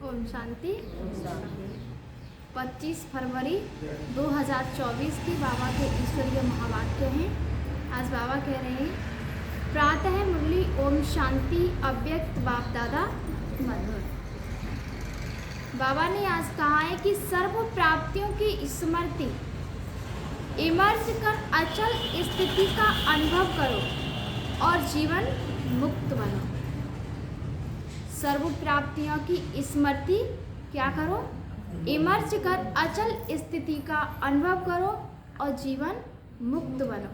ओम शांति। 25 फरवरी 2024 की बाबा के ईश्वरीय महावाक्य हैं। आज बाबा कह रहे हैं, प्रातः मुरली ओम शांति अव्यक्त बाप दादा मधुर। बाबा ने आज कहा है कि सर्व प्राप्तियों की स्मृति इमर्ज कर अचल स्थिति का अनुभव करो और जीवन मुक्त बनो। सर्व प्राप्तियों की स्मृति क्या करो? इमर्ज कर अचल स्थिति का अनुभव करो और जीवन मुक्त बनो।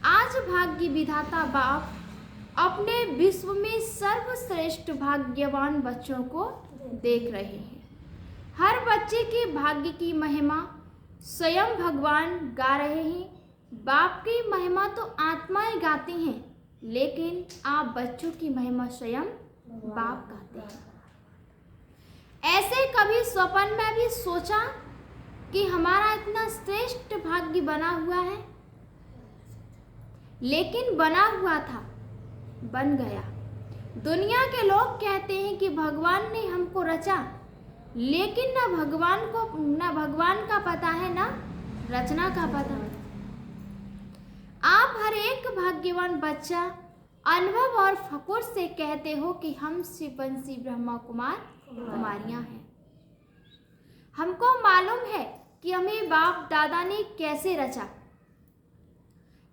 आज भाग्य विधाता बाप अपने विश्व में सर्वश्रेष्ठ भाग्यवान बच्चों को देख रहे हैं। हर बच्चे के भाग्य की महिमा स्वयं भगवान गा रहे हैं। बाप की महिमा तो आत्माएं गाती हैं, लेकिन आप बच्चों की महिमा स्वयं बाप गाते हैं। ऐसे कभी स्वप्न में भी सोचा कि हमारा इतना श्रेष्ठ भाग्य बना हुआ है? लेकिन बना हुआ था, बन गया। दुनिया के लोग कहते हैं कि भगवान ने हमको रचा, लेकिन न भगवान का पता है, न रचना का पता। आप हर एक भाग्यवान बच्चा अनुभव और फकुर से कहते हो कि हम शिववंशी ब्रह्मा कुमार कुमारियां हैं। हमको मालूम है कि हमें बाप दादा ने कैसे रचा।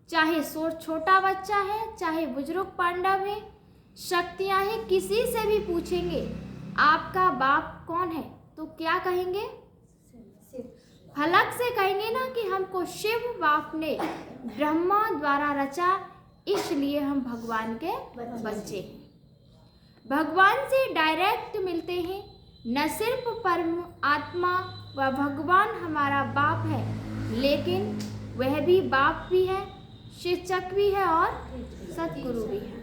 चाहे छोटा बच्चा है, चाहे बुजुर्ग पांडव है, शक्तियां हैं, किसी से भी पूछेंगे आपका बाप कौन है तो क्या कहेंगे? हलक से कहेंगे ना कि हमको शिव बाप ने ब्रह्मा द्वारा रचा, इसलिए हम भगवान के बच्चे हैं। भगवान से डायरेक्ट मिलते हैं। न सिर्फ परम आत्मा व भगवान हमारा बाप है, लेकिन वह भी बाप भी है, शिक्षक भी है और सतगुरु भी है।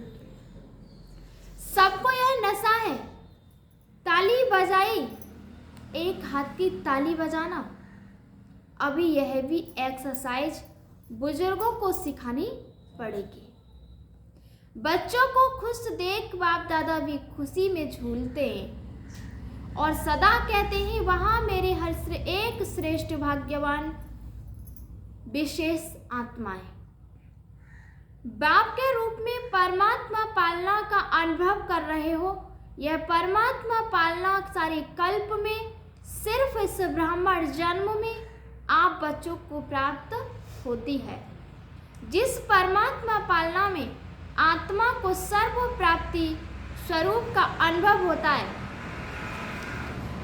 सबको यह नशा है। ताली बजाई, एक हाथ की ताली बजाना। अभी यह भी एक्सरसाइज बुजुर्गों को सिखानी पड़ेगी। बच्चों को खुश देख बाप दादा भी खुशी में झूलते हैं और सदा कहते हैं, वहाँ मेरे हर एक श्रेष्ठ भाग्यवान विशेष आत्माएं बाप के रूप में परमात्मा पालना का अनुभव कर रहे हो। यह परमात्मा पालना सारे कल्प में सिर्फ इस ब्राह्मण जन्म में आप बच्चों को प्राप्त होती है। जिस परमात्मा पालना में आत्मा को सर्व प्राप्ति स्वरूप का अनुभव होता है।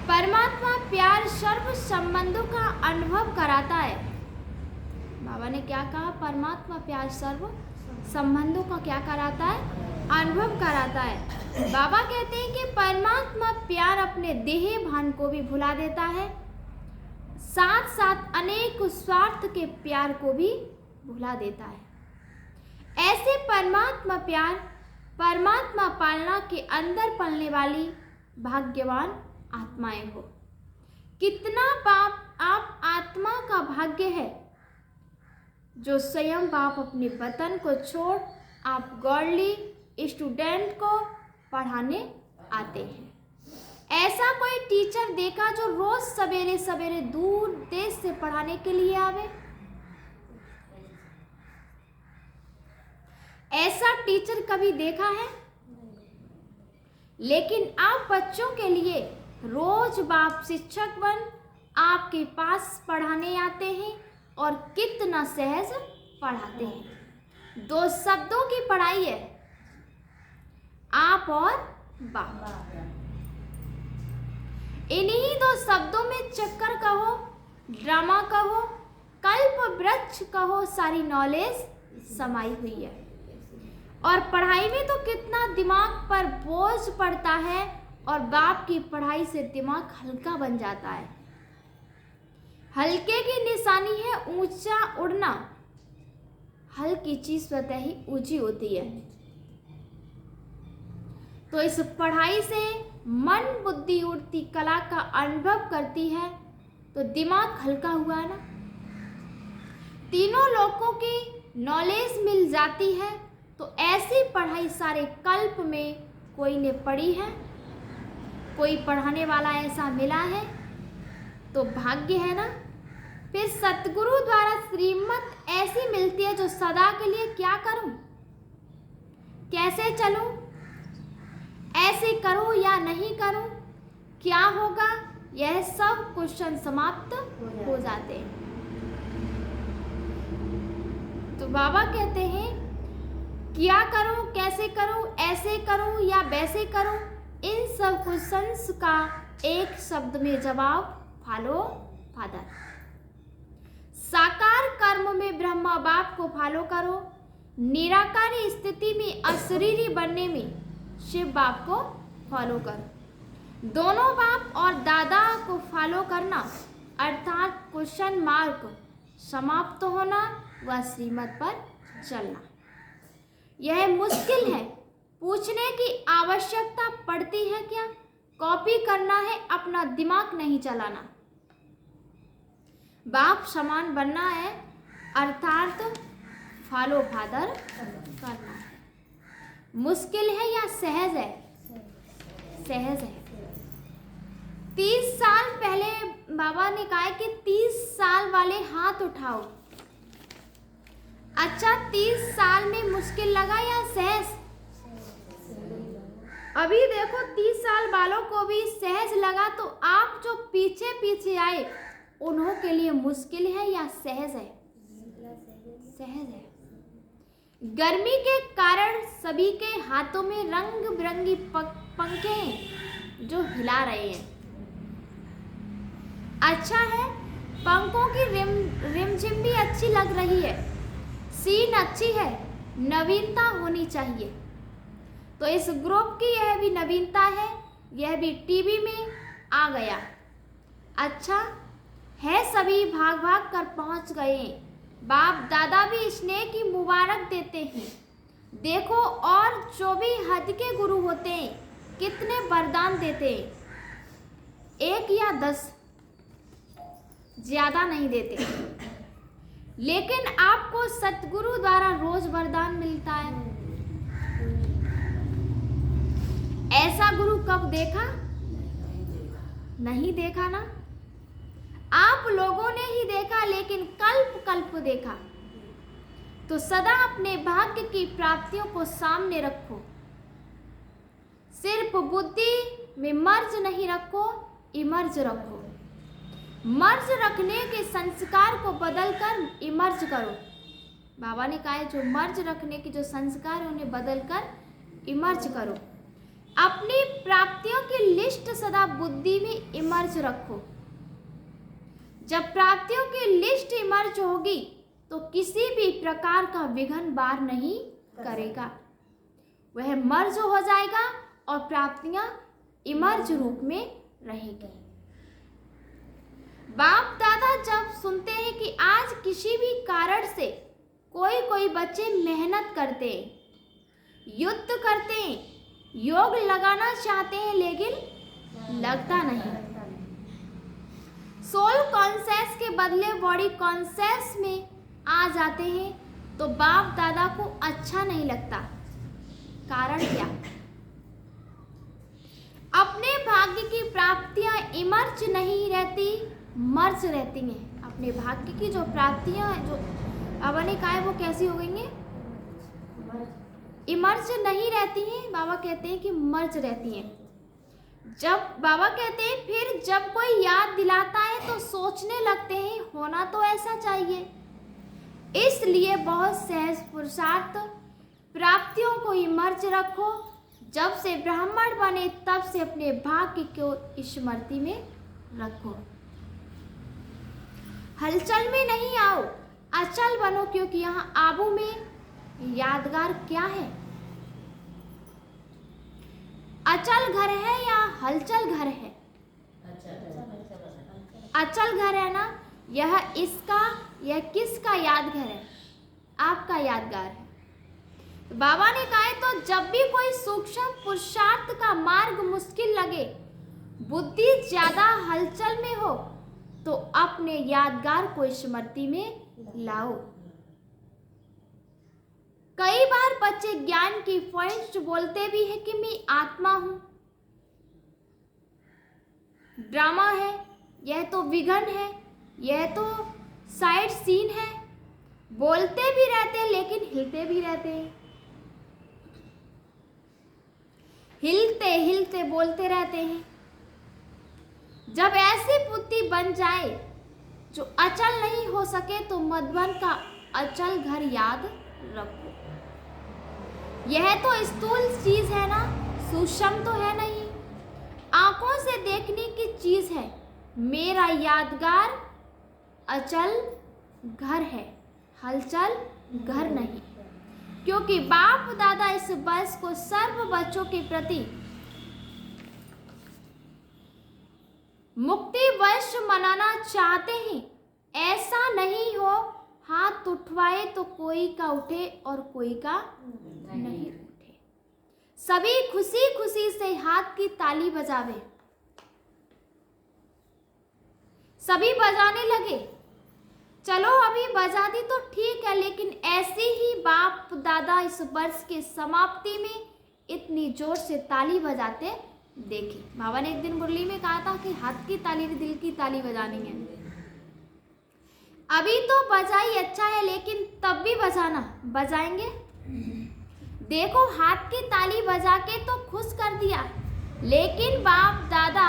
परमात्मा प्यार सर्व संबंधों का अनुभव कराता है। बाबा ने क्या कहा? परमात्मा प्यार सर्व संबंधों का क्या कराता है? अनुभव कराता है। बाबा कहते हैं कि परमात्मा प्यार अपने देह भान को भी भुला देता है, साथ साथ अनेक स्वार्थ के प्यार को भी भुला देता है। ऐसे परमात्मा प्यार, परमात्मा पालना के अंदर पलने वाली भाग्यवान आत्माएं हो। कितना बाप आप आत्मा का भाग्य है जो स्वयं बाप अपने वतन को छोड़ आप गॉडली स्टूडेंट को पढ़ाने आते हैं। ऐसा कोई टीचर देखा जो रोज सवेरे सवेरे दूर देश से पढ़ाने के लिए आवे? ऐसा टीचर कभी देखा है? लेकिन आप बच्चों के लिए रोज बाप शिक्षक बन आपके पास पढ़ाने आते हैं और कितना सहज पढ़ाते हैं। 2 शब्दों की पढ़ाई है, आप और बाप। इन्हीं 2 शब्दों में चक्कर कहो, ड्रामा कहो, कल्प वृक्ष कहो, सारी नॉलेज समाई हुई है। और पढ़ाई में तो कितना दिमाग पर बोझ पड़ता है और बाप की पढ़ाई से दिमाग हल्का बन जाता है। हल्के की निशानी है ऊंचा उड़ना। हल्की चीज स्वतः ही ऊंची होती है। तो इस पढ़ाई से मन बुद्धि उड़ती कला का अनुभव करती है, तो दिमाग हल्का हुआ ना। तीनों लोगों की नॉलेज मिल जाती है। तो ऐसी पढ़ाई सारे कल्प में कोई ने पढ़ी है? कोई पढ़ाने वाला ऐसा मिला है तो भाग्य है ना। फिर सतगुरु द्वारा श्रीमत ऐसी मिलती है जो सदा के लिए क्या करूं, कैसे चलूं, ऐसे करूं या नहीं करूं, क्या होगा, यह सब क्वेश्चन समाप्त हो जाते हैं। तो बाबा कहते हैं क्या करूं, कैसे करूं, ऐसे करूं या वैसे करूं, इन सब क्वेश्चंस का एक शब्द में जवाब फॉलो फादर। साकार कर्म में ब्रह्मा बाप को फॉलो करो, निराकारी स्थिति में अशरीरी बनने में शिव बाप को फॉलो करो। दोनों बाप और दादा को फॉलो करना अर्थात क्वेश्चन मार्क समाप्त होना व श्रीमत पर चलना। यह मुश्किल है, पूछने की आवश्यकता पड़ती है क्या, कॉपी करना है, अपना दिमाग नहीं चलाना। बाप समान बनना है अर्थात फॉलो फादर करना है। मुश्किल है या सहज है, सहज है। 30 साल पहले बाबा ने कहा कि 30 साल वाले हाथ उठाओ। अच्छा, 30 साल में मुश्किल लगा या सहज? अभी देखो 30 साल वालों को भी सहज लगा, तो आप जो पीछे पीछे आए उन्हों के लिए मुश्किल है या सहज है? सहज है। गर्मी के कारण सभी के हाथों में रंग बिरंगी पंखे हैं जो हिला रहे हैं। अच्छा है, पंखों की रिमझिम भी अच्छी लग रही है, सीन अच्छी है, नवीनता होनी चाहिए। तो इस ग्रुप की यह भी नवीनता है, यह भी टीवी में आ गया। अच्छा है, सभी भाग भाग कर पहुंच गए। बाप दादा भी स्नेह की मुबारक देते हैं। देखो, और जो भी हद के गुरु होते हैं कितने वरदान देते हैं, 1 या 10, ज्यादा नहीं देते। लेकिन आपको सतगुरु द्वारा रोज वरदान मिलता है। ऐसा गुरु कब देखा? नहीं देखा ना। आप लोगों ने ही देखा, लेकिन कल्प कल्प देखा। तो सदा अपने भाग्य की प्राप्तियों को सामने रखो। सिर्फ बुद्धि में मर्ज नहीं रखो, इमर्ज रखो। मर्ज रखने के संस्कार को बदलकर इमर्ज करो। बाबा ने कहा है जो मर्ज रखने के जो संस्कार है उन्हें बदलकर इमर्ज करो। अपनी प्राप्तियों की लिस्ट सदा बुद्धि में इमर्ज रखो। जब प्राप्तियों की लिस्ट इमर्ज होगी तो किसी भी प्रकार का विघ्न बार नहीं करेगा, वह मर्ज हो जाएगा और प्राप्तियां इमर्ज रूप में रहेगी। बाप दादा जब सुनते हैं कि आज किसी भी कारण से कोई बच्चे मेहनत करते हैं, युद्ध करते हैं, योग लगाना चाहते हैं लेकिन लगता नहीं, सोल कॉन्सेस के बदले बॉडी कॉन्सेस में आ जाते हैं, तो बाप दादा को अच्छा नहीं लगता। कारण क्या? अपने भाग्य की प्राप्तियां इमर्ज नहीं रहती, मर्ज रहती हैं। अपने भाग्य की जो प्राप्तियां जो बाबा ने कहा है वो कैसी हो गई हैं? इमर्ज नहीं रहती हैं। बाबा कहते हैं कि मर्ज रहती हैं। जब बाबा कहते हैं फिर जब कोई याद दिलाता है तो सोचने लगते हैं होना तो ऐसा चाहिए। इसलिए बहुत सहज पुरुषार्थ प्राप्तियों को इमर्ज रखो। जब से ब्राह्मण बने तब से अपने भाग्य को स्मृति में रखो। हलचल में नहीं आओ, अचल बनो, क्योंकि यहाँ आबू में यादगार क्या है? अचल घर है या हलचल घर है? अचल घर है ना। यह किसका यादगार है? आपका यादगार है। तो बाबा ने कहा है तो जब भी कोई सूक्ष्म पुरुषार्थ का मार्ग मुश्किल लगे, बुद्धि ज्यादा हलचल में हो, तो अपने यादगार को स्मृति में लाओ। कई बार बच्चे ज्ञान की पॉइंट्स बोलते भी हैं कि मैं आत्मा हूं, ड्रामा है, यह तो विघन है, यह तो साइड सीन है। बोलते भी रहते हैं लेकिन हिलते भी रहते हैं, हिलते हिलते बोलते रहते हैं। जब ऐसी बुद्धि बन जाए जो अचल नहीं हो सके तो मधुबन का अचल घर याद रखो। यह तो स्थूल चीज है ना, सूक्ष्म तो है नहीं, आंखों से देखने की चीज है। मेरा यादगार अचल घर है, हलचल घर नहीं। क्योंकि बाप दादा इस वर्ष को सर्व बच्चों के प्रति मुक्ति वर्ष मनाना चाहते हैं। ऐसा नहीं हो हाथ उठवाए तो कोई का उठे और कोई का नहीं उठे। सभी खुशी खुशी से हाथ की ताली बजावे। सभी बजाने लगे। चलो अभी बजा दी तो ठीक है, लेकिन ऐसे ही बाप दादा इस वर्ष के समाप्ति में इतनी जोर से ताली बजाते देखे। बाबा ने एक दिन मुरली में कहा था कि हाथ की ताली दिल की ताली बजानी है। अभी तो बजाई अच्छा है, लेकिन तब भी बजाना, बजाएंगे। देखो हाथ की ताली बजा के तो खुश कर दिया, लेकिन बाप दादा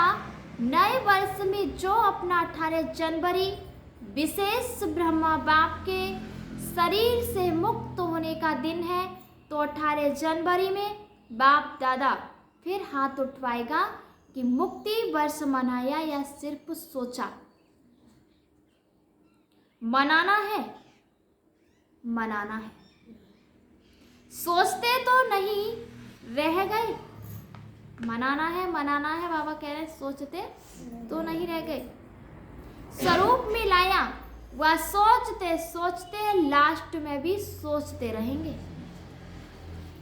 नए वर्ष में जो अपना 18 जनवरी विशेष ब्रह्मा बाप के शरीर से मुक्त होने का दिन है, तो 18 जनवरी में बाप दादा फिर हाथ उठवाएगा कि मुक्ति वर्ष मनाया या सिर्फ सोचा। मनाना है, मनाना है। सोचते तो नहीं रह गए, मनाना है, मनाना है। बाबा कह रहे हैं सोचते तो नहीं रह गए। स्वरूप में लाया, वह सोचते सोचते लास्ट में भी सोचते रहेंगे।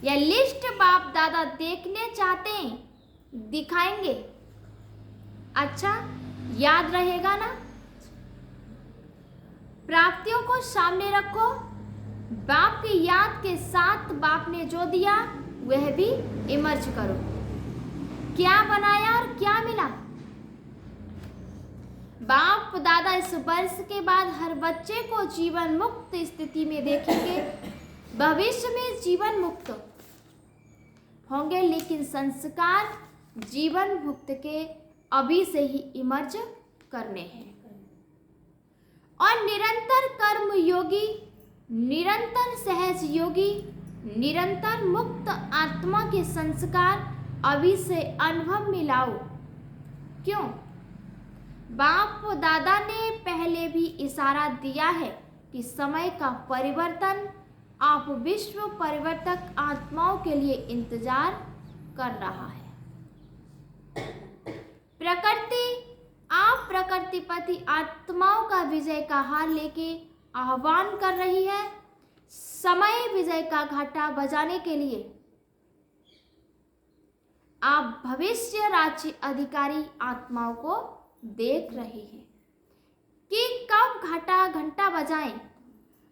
यह लिस्ट बाप दादा देखने चाहते हैं, दिखाएंगे। अच्छा याद रहेगा ना? प्राप्तियों को सामने रखो। बाप की याद के साथ बाप ने जो दिया वह भी इमर्ज करो। क्या बनाया और क्या मिला? बाप दादा इस वर्ष के बाद हर बच्चे को जीवन मुक्त स्थिति में देखेंगे। भविष्य में जीवन मुक्त होंगे, लेकिन संस्कार जीवन मुक्त के अभी से ही इमर्ज करने हैं। और निरंतर कर्म योगी, निरंतर सहज योगी, निरंतर मुक्त आत्मा के संस्कार अभी से अनुभव में लाओ। क्यों? बाप दादा ने पहले भी इशारा दिया है कि समय का परिवर्तन आप विश्व परिवर्तक आत्माओं के लिए इंतजार कर रहा है। प्रकृति आप प्रकृतिपति आत्माओं का विजय का हार लेके आह्वान कर रही है, समय विजय का घाटा बजाने के लिए। आप भविष्य राज्य अधिकारी आत्माओं को देख रहे हैं कि कब घंटा बजाएं।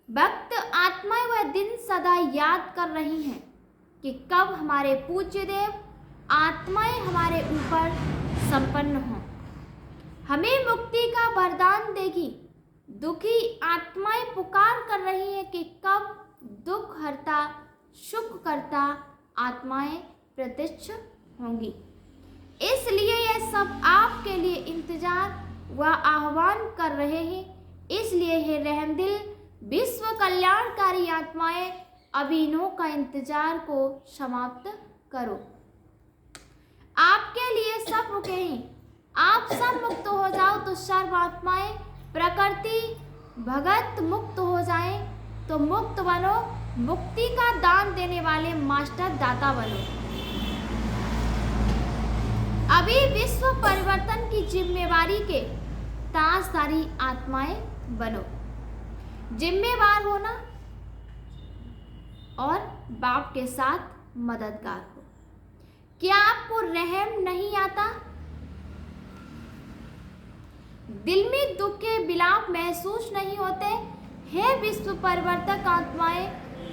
भक्त आत्माएं वह दिन सदा याद कर रही हैं कि कब हमारे पूज्य देव आत्माएं हमारे ऊपर संपन्न हों, हमें मुक्ति का वरदान देगी। दुखी आत्माएं पुकार कर रही हैं कि कब दुख हरता सुख करता आत्माएं प्रत्यक्ष होंगी। इसलिए यह सब आपके लिए इंतजार व आह्वान कर रहे हैं। इसलिए हे रहमदिल विश्व कल्याणकारी आत्माएं, अभिनव का इंतजार को समाप्त करो। आपके लिए सब रुके हैं। आप सब मुक्त हो जाओ तो सर्व आत्माएं प्रकृति भगत मुक्त हो जाएं तो मुक्त बनो। मुक्ति का दान देने वाले मास्टर दाता बनो। अभी विश्व परिवर्तन की जिम्मेवारी के ताजदारी आत्माएं बनो। जिम्मेवार होना और बाप के साथ मददगार हो। क्या आपको रहम नहीं आता? दिल में दुख के विलाप महसूस नहीं होते? हे विश्व परिवर्तक आत्माएं,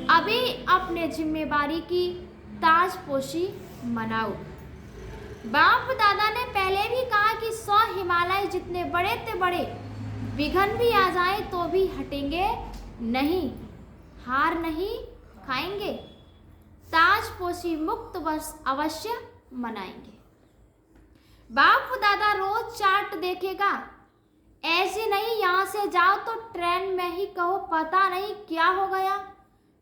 अभी अपने जिम्मेवारी की ताजपोशी मनाओ। बाप दादा ने पहले भी कहा कि 100 जितने बड़े ते बड़े विघ्न भी आ जाए तो भी हटेंगे नहीं, हार नहीं खाएंगे, ताजपोशी मुक्त वर्ष अवश्य मनाएंगे। बाप दादा रोज चार्ट देखेगा, ऐसे नहीं यहाँ से जाओ तो ट्रेन में ही कहो पता नहीं क्या हो गया,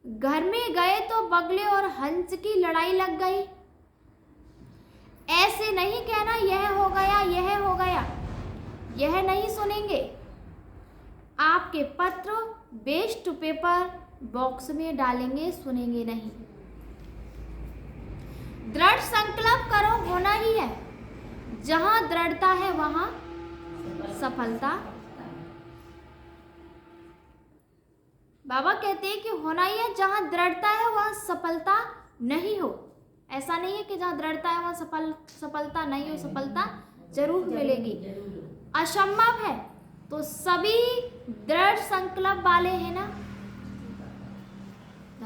घर में गए तो बगले और हंस की लड़ाई लग गई। ऐसे नहीं कहना यह हो गया यह हो गया, यह नहीं सुनेंगे। आपके पत्र वेस्ट पेपर बॉक्स में डालेंगे, सुनेंगे नहीं। दृढ़ संकल्प करो, होना ही है। जहां दृढ़ता है वहां सफलता। बाबा कहते हैं कि होना ही है, जहां दृढ़ता है वहां सफलता नहीं हो। ऐसा नहीं है कि जहां दृढ़ता है वहां सफलता नहीं हो, सफलता जरूर मिलेगी। असंभव है तो सभी दृढ़ संकल्प वाले हैं ना,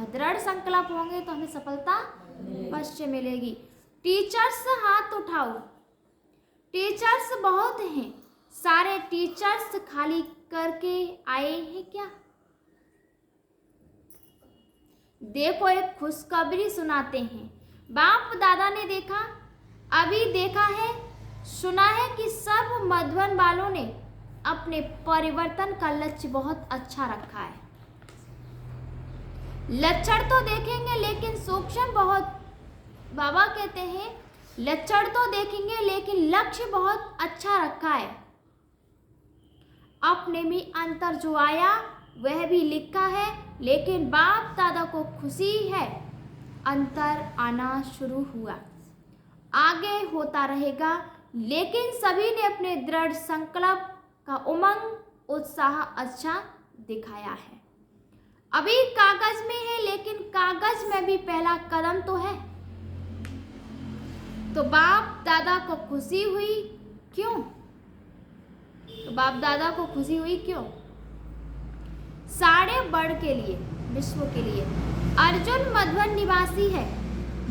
दृढ़ संकल्प होंगे तो हमें सफलता अवश्य मिलेगी। टीचर्स हाथ उठाओ, टीचर्स बहुत हैं, सारे टीचर्स खाली करके आए हैं क्या? देखो एक खुशखबरी सुनाते हैं। बाप दादा ने देखा, अभी देखा है, सुना है कि सब मधुबन वालों ने अपने परिवर्तन का लक्ष्य बहुत अच्छा रखा है। लक्षण तो देखेंगे लेकिन सूक्ष्म बहुत, बाबा कहते हैं लक्षण तो देखेंगे लेकिन लक्ष्य बहुत अच्छा रखा है। अपने में अंतर जो आया वह भी लिखा है, लेकिन बाप दादा को खुशी है अंतर आना शुरू हुआ, आगे होता रहेगा। लेकिन सभी ने अपने दृढ़ संकल्प का उमंग उत्साह अच्छा दिखाया है। अभी कागज में है लेकिन कागज में भी पहला कदम तो है। तो बाप दादा को खुशी हुई क्यों? तो बाप दादा को खुशी हुई क्यों? सारे वर्ल्ड के लिए, विश्व के लिए। अर्जुन मधुबन निवासी है,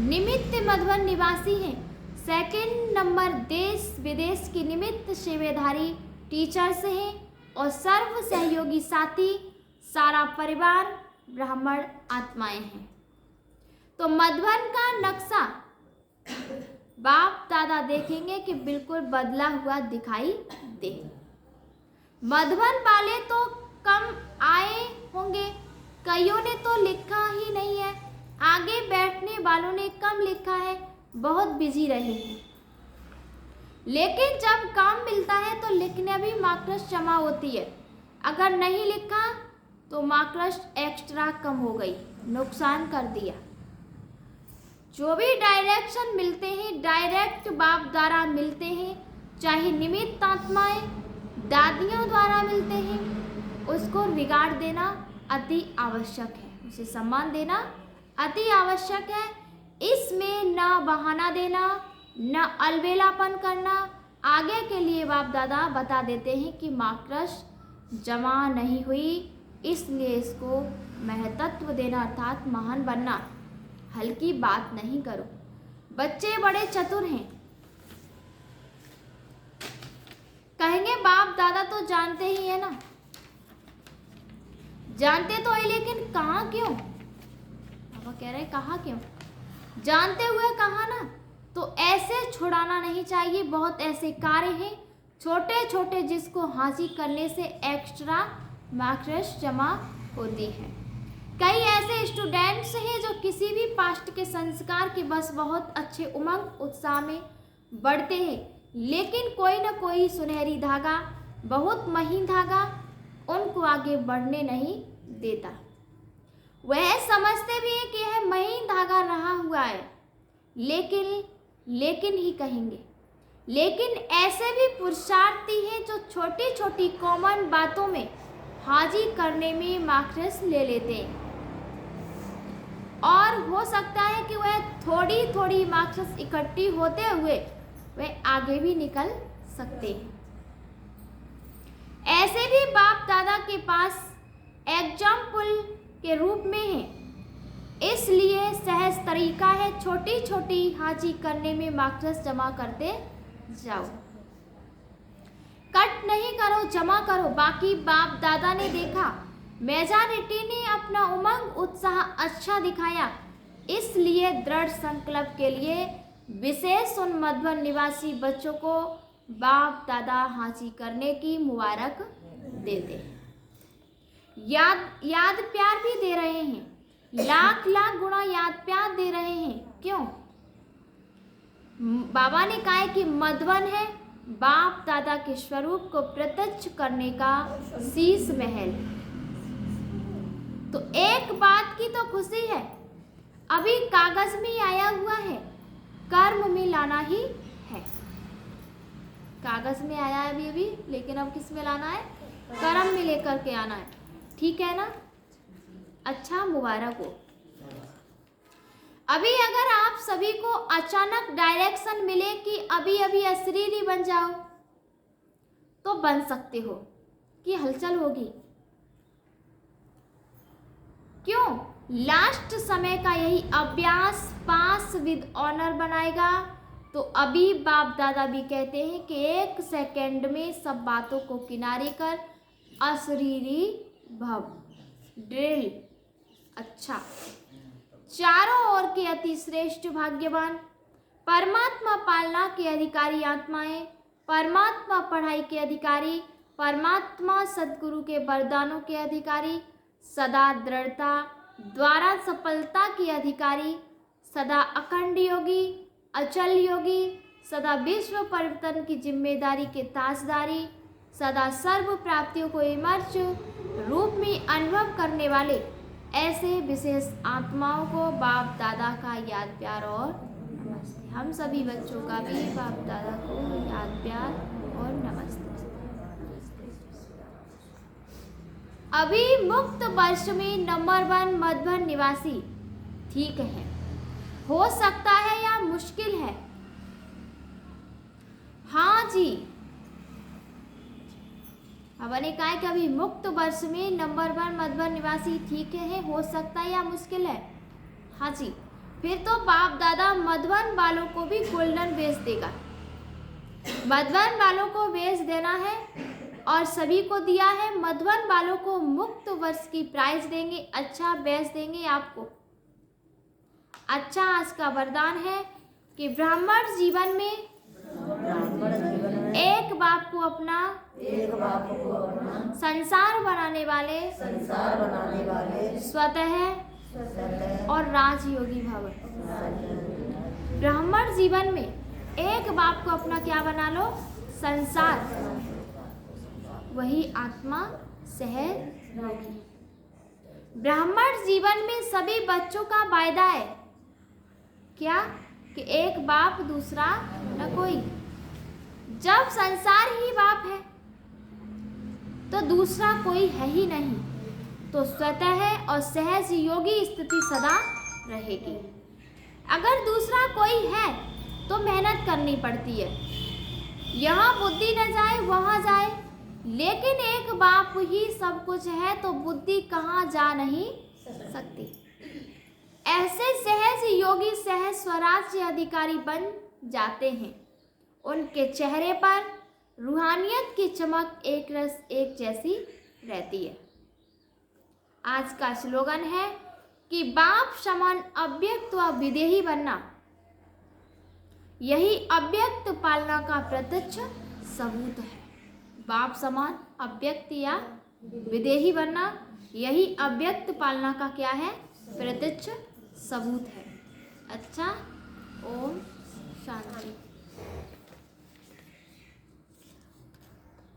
निमित्त मधुबन निवासी है। सेकंड नंबर देश विदेश की निमित्त सेवेधारी टीचर्स हैं और सर्व सहयोगी साथी सारा परिवार ब्राह्मण आत्माएं हैं। तो मधुबन का नक्शा बाप दादा देखेंगे कि बिल्कुल बदला हुआ दिखाई दे। मधुबन वाले तो कम आए होंगे, कईयों ने तो लिखा ही नहीं है, आगे बैठने वालों ने कम लिखा है, बहुत बिजी रहे हैं। लेकिन जब काम मिलता है तो लिखने भी मार्क्स जमा होती है। अगर नहीं लिखा तो मार्क्स एक्स्ट्रा कम हो गई, नुकसान कर दिया। जो भी डायरेक्शन मिलते हैं डायरेक्ट बाप द्वारा मिलते हैं, चाहे निमित्त आत्माएं दादियों द्वारा मिलते हैं, उसको रिगार्ड देना अति आवश्यक है, उसे सम्मान देना अति आवश्यक है। इसमें न बहाना देना, न अलबेलापन करना। आगे के लिए बाप दादा बता देते हैं कि मार्क्स जमा नहीं हुई, इसलिए इसको महत्व देना अर्थात महान बनना, हल्की बात नहीं करो। बच्चे बड़े चतुर हैं, कहेंगे बाप दादा तो जानते ही है ना, जानते तो है लेकिन कहाँ क्यों? पापा कह रहे कहाँ क्यों? जानते हुए कहा ना, तो ऐसे छुड़ाना नहीं चाहिए। बहुत ऐसे कार्य हैं छोटे छोटे जिसको हासिल करने से एक्स्ट्रा मार्क्स जमा होती है। कई ऐसे स्टूडेंट्स हैं जो किसी भी पास्ट के संस्कार के बस बहुत अच्छे उमंग उत्साह में बढ़ते हैं, लेकिन कोई न कोई सुनहरी धागा, बहुत महीन धागा उनको आगे बढ़ने नहीं देता। वह समझते भी हैं कि यह महीन धागा रहा हुआ है, लेकिन ही कहेंगे। लेकिन ऐसे भी पुरुषार्थी हैं जो छोटी छोटी कॉमन बातों में हाजिर करने में मार्क्स ले लेते हैं, और हो सकता है कि वह थोड़ी थोड़ी मार्क्स इकट्ठी होते हुए वह आगे भी निकल सकते हैं। ऐसे भी बाप दादा के पास एग्जाम्पल के रूप में है, इसलिए सहज तरीका है छोटी छोटी हाजिर करने में मार्क्स जमा करते जाओ। कट कलेक्ट नहीं करो, जमा करो। बाकी बाप दादा ने देखा, मेजॉरिटी ने अपना उमंग उत्साह अच्छा दिखाया, इसलिए दृढ़ संकल्प के लिए विशेष उन मधुबन निवासी बच्चों को बाप दादा हासिल करने की मुबारक देते हैं। याद प्यार भी दे रहे हैं, लाख लाख गुना याद प्यार दे रहे हैं। क्यों? बाबा ने कहा है कि मधुबन है बाप दादा के स्वरूप को प्रत्यक्ष करने का शीश महल। तो एक बात की तो खुशी है, अभी कागज में आया हुआ है, कर्म में लाना ही है। कागज में आया है अभी, लेकिन अब किस में लाना है? कर्म में लेकर के आना है। ठीक है ना? अच्छा, मुबारक हो। अभी अगर आप सभी को अचानक डायरेक्शन मिले कि अभी अभी अशरीरी बन जाओ, तो बन सकते हो कि हलचल होगी। क्यों? लास्ट समय का यही अभ्यास पास विद ऑनर बनाएगा। तो अभी बाप दादा भी कहते हैं कि 1 सेकेंड में सब बातों को किनारे कर अशरीरी भव। ड्रिल। अच्छा, चारों ओर के अति श्रेष्ठ भाग्यवान, परमात्मा पालना के अधिकारी आत्माएं, परमात्मा पढ़ाई के अधिकारी, परमात्मा सद्गुरु के वरदानों के अधिकारी, सदा दृढ़ता द्वारा सफलता के अधिकारी, सदा अखंड योगी, अचल योगी, सदा विश्व परिवर्तन की जिम्मेदारी के ताजदारी, सदा सर्व प्राप्तियों को इमर्च रूप में अनुभव करने वाले ऐसे विशेष आत्माओं को बाप दादा का याद प्यार और नमस्ते। हम सभी बच्चों का भी बाप दादा को याद प्यार और नमस्ते। अभी मुक्त वर्ष में नंबर 1 मधुबन निवासी ठीक है, हो सकता है या मुश्किल है? हाँ जी, हमने कहा है कि अभी मुक्त वर्ष में नंबर 1 मधुबन निवासी ठीक है, हो सकता है या मुश्किल है? हाँ जी, फिर तो बाप दादा मधुबन वालों को भी गोल्डन बेच देगा। मधुबन वालों को बेच देना है और सभी को दिया है। मधुबन वालों को मुक्त वर्ष की प्राइज देंगे, अच्छा बेच देंगे आपको। अच्छा, आज का वरदान है कि ब्राह्मण जीवन में एक बाप को अपना संसार बनाने वाले स्वतः और राजयोगी भव। ब्राह्मण जीवन में एक बाप को अपना क्या बना लो? संसार, वही आत्मा सहज योगी। ब्राह्मण जीवन में सभी बच्चों का वायदा है क्या? कि एक बाप दूसरा न कोई। जब संसार ही बाप है तो दूसरा कोई है ही नहीं, तो स्वतः और सहज योगी स्थिति सदा रहेगी। अगर दूसरा कोई है तो मेहनत करनी पड़ती है, यहाँ बुद्धि न जाए वहाँ जाए, लेकिन एक बाप ही सब कुछ है तो बुद्धि कहाँ जा नहीं सकती। ऐसे सहज योगी सहज स्वराज्य अधिकारी बन जाते हैं। उनके चेहरे पर रूहानियत की चमक एक रस एक जैसी रहती है। आज का स्लोगन है कि बाप समान अव्यक्त व विदेही बनना, यही अव्यक्त पालना का प्रत्यक्ष सबूत है। बाप समान अव्यक्त या विदेही बनना, यही अव्यक्त पालना का क्या है? प्रत्यक्ष सबूत है। अच्छा, ओम